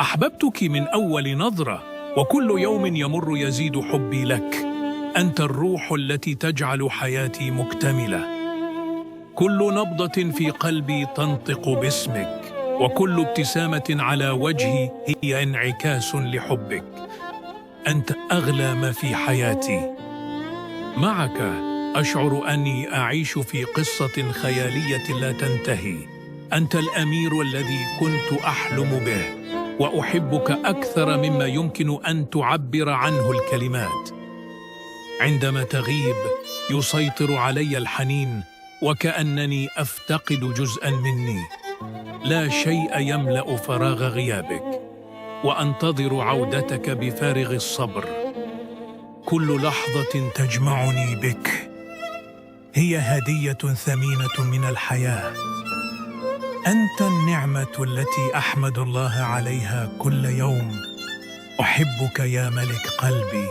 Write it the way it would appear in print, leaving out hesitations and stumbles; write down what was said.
أحببتك من أول نظرة، وكل يوم يمر يزيد حبي لك. أنت الروح التي تجعل حياتي مكتملة. كل نبضة في قلبي تنطق باسمك، وكل ابتسامة على وجهي هي انعكاس لحبك. أنت أغلى ما في حياتي. معك أشعر أني أعيش في قصة خيالية لا تنتهي. أنت الأمير الذي كنت أحلم به، وأحبك أكثر مما يمكن أن تعبر عنه الكلمات. عندما تغيب يسيطر علي الحنين، وكأنني أفتقد جزءاً مني. لا شيء يملأ فراغ غيابك، وأنتظر عودتك بفارغ الصبر. كل لحظة تجمعني بك هي هدية ثمينة من الحياة. أنت النعمة التي أحمد الله عليها كل يوم. أحبك يا ملك قلبي.